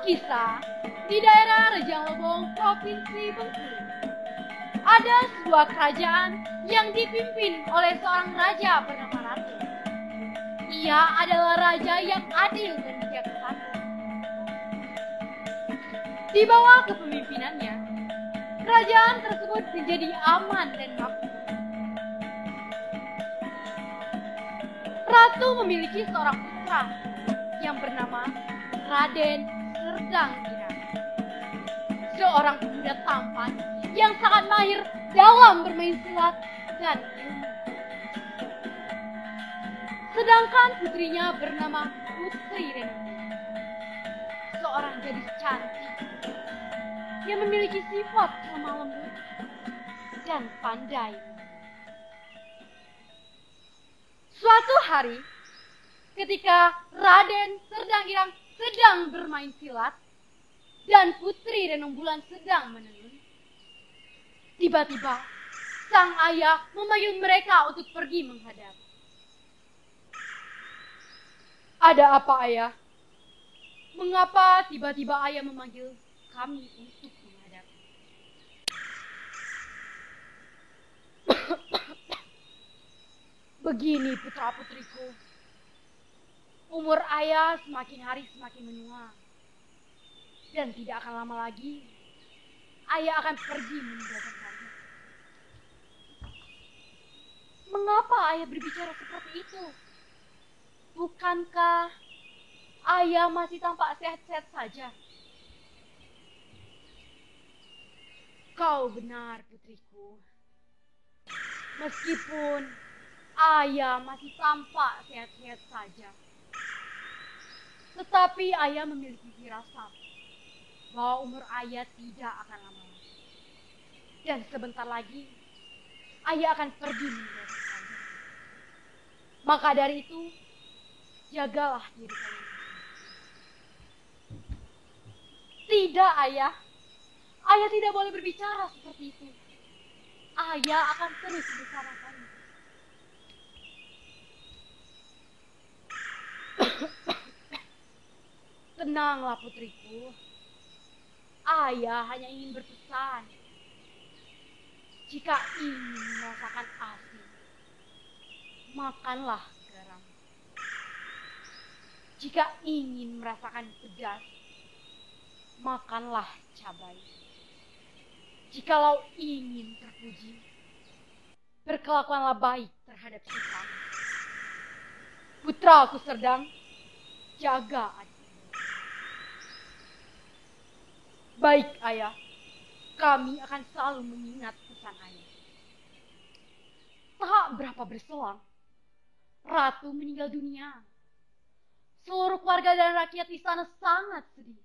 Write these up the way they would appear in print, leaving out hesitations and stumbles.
Kisah di daerah Rejang Lebong, Provinsi Bengkulu. Ada sebuah kerajaan yang dipimpin oleh seorang raja bernama Ratu. Ia adalah raja yang adil dan bijaksana. Di bawah kepemimpinannya, kerajaan tersebut menjadi aman dan makmur. Ratu memiliki seorang putra yang bernama Raden Serdang Hirang, seorang pemuda tampan yang sangat mahir dalam bermain silat dan ilmu. Sedangkan putrinya bernama Putri Renung, seorang gadis cantik yang memiliki sifat lemah lembut dan pandai. Suatu hari, ketika Raden Serdang Hirang sedang bermain silat dan Putri Renung Bulan sedang menenun, tiba-tiba sang ayah memanggil mereka untuk pergi menghadap. Ada apa, ayah? Mengapa tiba-tiba ayah memanggil kami untuk menghadap? Begini, putra-putriku. Umur ayah semakin hari semakin menua. Dan tidak akan lama lagi, ayah akan pergi meninggalkan kalian. Mengapa ayah berbicara seperti itu? Bukankah ayah masih tampak sehat-sehat saja? Kau benar, putriku. Meskipun ayah masih tampak sehat-sehat saja, tetapi ayah memiliki firasat bahwa umur ayah tidak akan lama lagi. Dan sebentar lagi, ayah akan pergi meninggalkan kalian. Maka dari itu, jagalah diri kalian. Tidak, ayah. Ayah tidak boleh berbicara seperti itu. Ayah akan terus bersama kami. Tenanglah, putriku. Ayah hanya ingin berpesan. Jika ingin merasakan asin, makanlah garam. Jika ingin merasakan pedas, makanlah cabai. Jikalau ingin terpuji, berkelakuanlah baik terhadap sesama. Putraku Serdang, jaga adik. Baik, ayah. Kami akan selalu mengingat pesan ayah. Tak berapa berselang, Ratu meninggal dunia. Seluruh keluarga dan rakyat istana sangat sedih.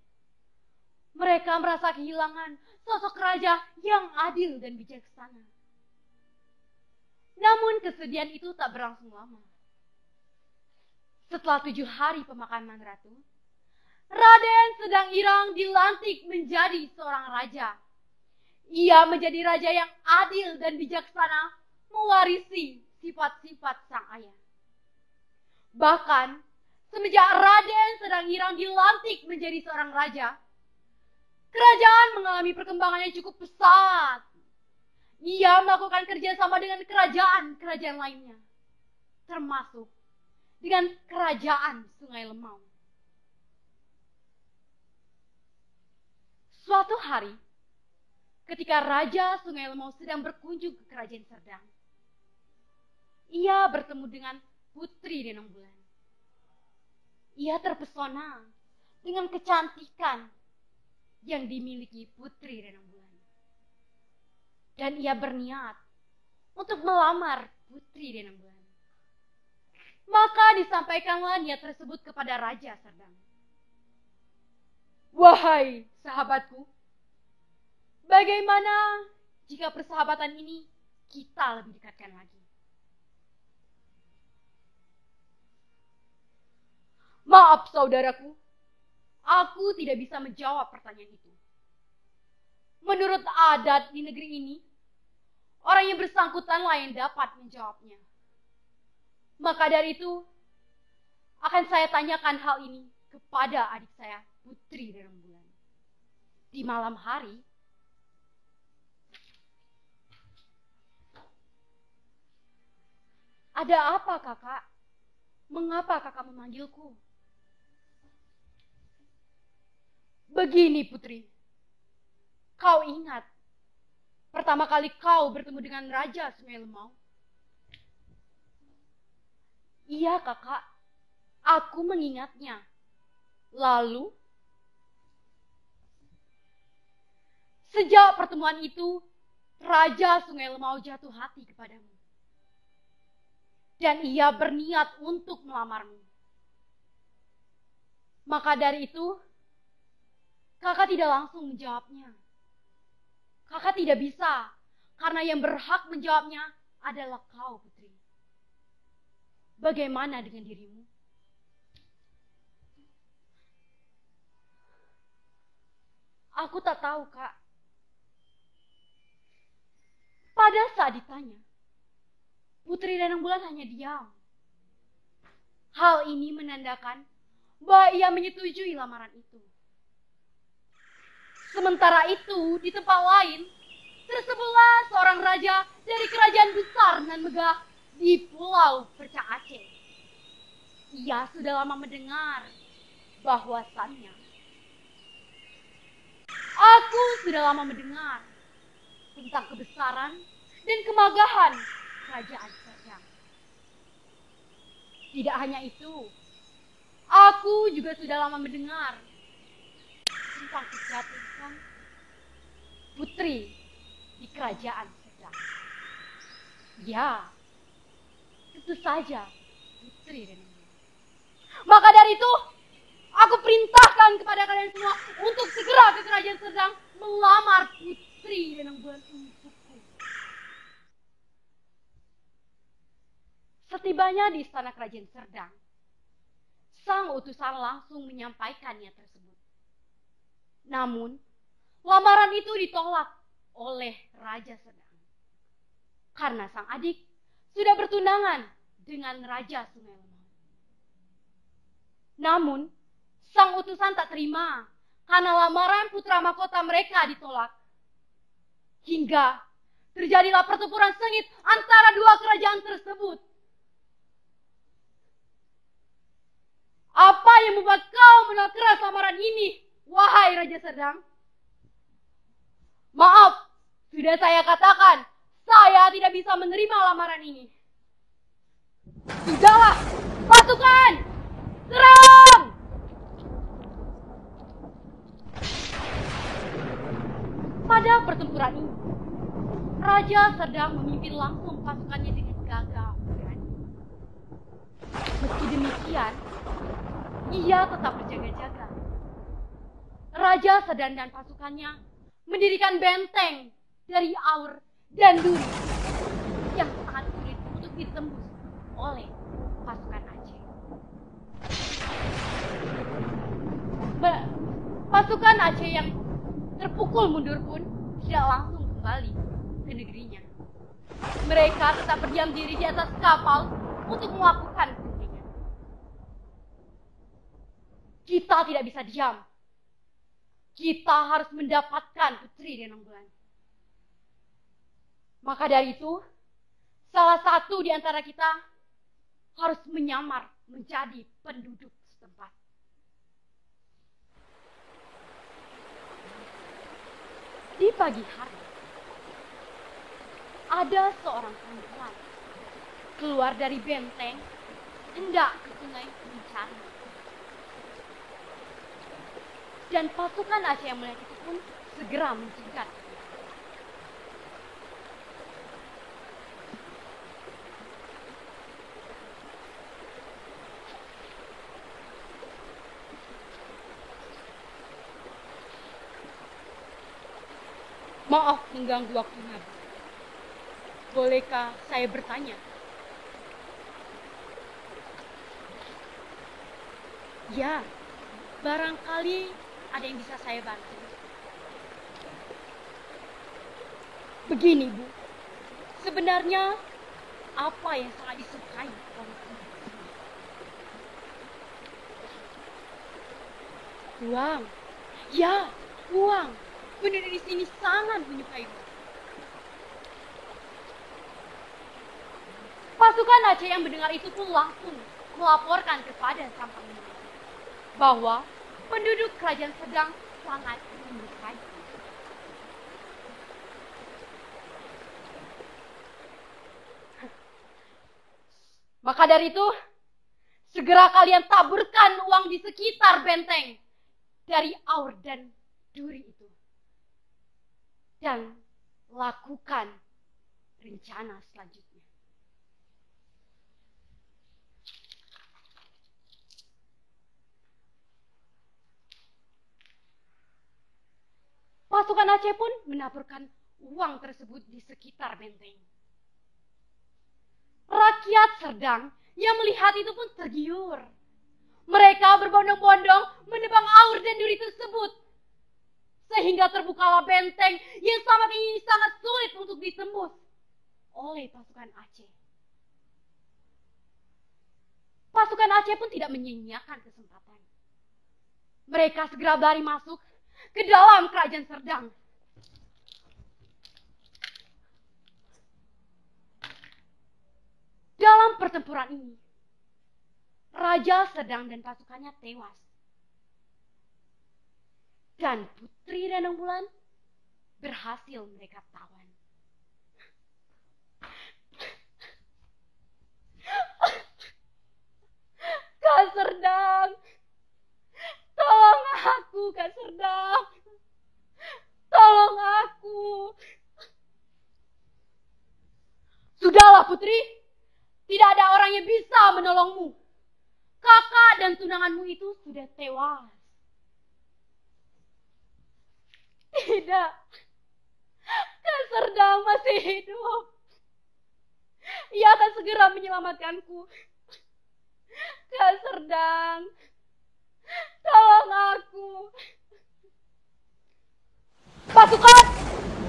Mereka merasa kehilangan sosok raja yang adil dan bijaksana. Namun kesedihan itu tak berlangsung lama. Setelah 7 hari pemakaman Ratu, Raden Serdang Hirang dilantik menjadi seorang raja. Ia menjadi raja yang adil dan bijaksana, mewarisi sifat-sifat sang ayah. Bahkan, semenjak Raden Serdang Hirang dilantik menjadi seorang raja, kerajaan mengalami perkembangan yang cukup pesat. Ia melakukan kerjasama dengan kerajaan-kerajaan lainnya, termasuk dengan kerajaan Sungai Lemau. Suatu hari, ketika Raja Sungai Lemau sedang berkunjung ke kerajaan Serdang, ia bertemu dengan Putri Renung Bulan. Ia terpesona dengan kecantikan yang dimiliki Putri Renung Bulan. Dan ia berniat untuk melamar Putri Renung Bulan. Maka disampaikanlah niat tersebut kepada Raja Serdang. Wahai sahabatku, bagaimana jika persahabatan ini kita lebih dekatkan lagi? Maaf saudaraku, aku tidak bisa menjawab pertanyaan itu. Menurut adat di negeri ini, orang yang bersangkutanlah yang dapat menjawabnya. Maka dari itu, akan saya tanyakan hal ini kepada adik saya, Putri Rembulan. Di malam hari, ada apa kakak? Mengapa kakak memanggilku? Begini Putri, kau ingat pertama kali kau bertemu dengan Raja Sungai Lemau? Iya kakak, aku mengingatnya. Lalu, sejak pertemuan itu, Raja Sungai Lemau jatuh hati kepadamu. Dan ia berniat untuk melamarmu. Maka dari itu, kakak tidak langsung menjawabnya. Kakak tidak bisa, karena yang berhak menjawabnya adalah kau, Putri. Bagaimana dengan dirimu? Aku tak tahu, Kak. Pada saat ditanya, Putri Rembulan hanya diam. Hal ini menandakan bahwa ia menyetujui lamaran itu. Sementara itu, di tempat lain, tersebutlah seorang raja dari kerajaan besar nan megah di Pulau Perca Aceh. Ia sudah lama mendengar bahwasannya. Aku sudah lama mendengar tentang kebesaran dan kemegahan kerajaan Serdang. Tidak hanya itu, aku juga sudah lama mendengar tentang kecantikan putri di kerajaan Serdang. Ya, tentu saja Putri Rembulan. Maka dari itu, aku perintahkan kepada kalian semua untuk segera ke kerajaan Serdang melamar Putri Rembulan untukku. Setibanya di istana kerajaan Serdang, sang utusan langsung menyampaikan niat tersebut. Namun, lamaran itu ditolak oleh Raja Serdang. Karena sang adik sudah bertunangan dengan Raja Sungai Lemau. Namun, sang utusan tak terima karena lamaran putra mahkota mereka ditolak. Hingga terjadilah pertempuran sengit antara dua kerajaan tersebut. Apa yang membuat kau menolak keras lamaran ini, wahai Raja Serdang? Maaf, sudah saya katakan, saya tidak bisa menerima lamaran ini. Sudahlah, pasukan, serang! Pada pertempuran ini, Raja Serdang memimpin langsung pasukannya dengan gagah berani. Meski demikian, ia tetap berjaga-jaga. Raja Serdang dan pasukannya mendirikan benteng dari aur dan duri yang sangat sulit untuk ditembus oleh pasukan Aceh. Pasukan Aceh yang terpukul mundur pun tidak langsung kembali ke negerinya. Mereka tetap berdiam diri di atas kapal untuk melakukan perundingan. Kita tidak bisa diam. Kita harus mendapatkan Putri Rembulan. Maka dari itu, salah satu di antara kita harus menyamar menjadi penduduk setempat. Di pagi hari, ada seorang perempuan keluar dari benteng hendak ke sungai mencari. Dan pasukan Aceh yang melihat itu pun segera mencegat. Maaf mengganggu waktunya. Bolehkah saya bertanya? Ya, barangkali ada yang bisa saya bantu. Begini, Bu. Sebenarnya apa yang sangat disukai oleh ibu? Uang. Ya, uang. Penduduk di sini sangat menyukai uang. Pasukan Aceh yang mendengar itu pun langsung melaporkan kepada sang panglima bahwa penduduk kerajaan Sedang sangat menyukai. Maka dari itu, segera kalian taburkan uang di sekitar benteng dari Aur dan Duri itu. Dan lakukan rencana selanjutnya. Pasukan Aceh pun menaburkan uang tersebut di sekitar benteng. Rakyat Serdang yang melihat itu pun tergiur. Mereka berbondong-bondong menebang Aur dan Duri tersebut. Sehingga terbukalah benteng yang selama ini sangat sulit untuk ditembus oleh pasukan Aceh. Pasukan Aceh pun tidak menyia-nyiakan kesempatan. Mereka segera berlari masuk ke dalam kerajaan Serdang. Dalam pertempuran ini, Raja Serdang dan pasukannya tewas. Dan Putri Renang Bulan berhasil mereka tawan. Kak Serdang, tolong aku, Kak Serdang. Tolong aku. Sudahlah Putri, tidak ada orang yang bisa menolongmu. Kakak dan tunanganmu itu sudah tewas. Tidak, Kak Serdang masih hidup. Ia akan segera menyelamatkanku. Kak Serdang, tolong aku. Pasukan,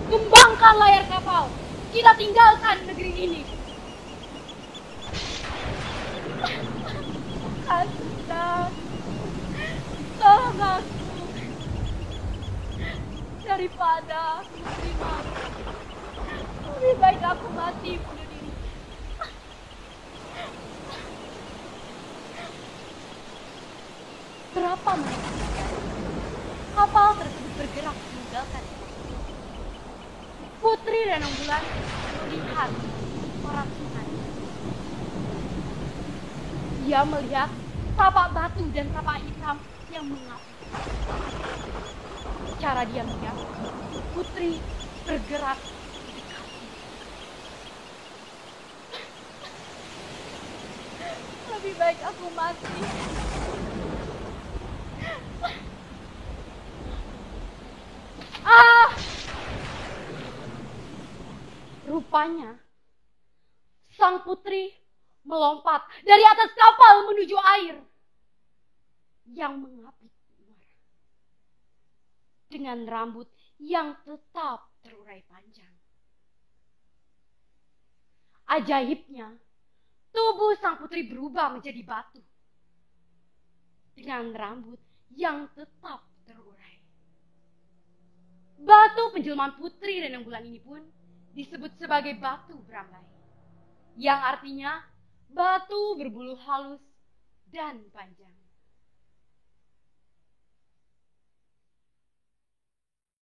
kembangkan layar kapal. Kita tinggalkan negeri ini. Kak Serdang, tolong aku. Daripada Putri mati, lebih baik aku mati bunuh diri. Berapa menit kemudian, kapal tersebut bergerak meninggalkan Putri Renang Bulan melihat orang sungai. Ia melihat tapak batu dan tapak hitam yang mengapu. Cara dia melihat, Putri bergerak dekati. Lebih baik aku mati. Rupanya, sang putri melompat dari atas kapal menuju air yang mengapit muara. Dengan rambut yang tetap terurai panjang. Ajaibnya, tubuh sang putri berubah menjadi batu. Dengan rambut yang tetap terurai. Batu penjelmaan Putri Renang Bulan ini pun disebut sebagai batu berambai, yang artinya batu berbulu halus dan panjang.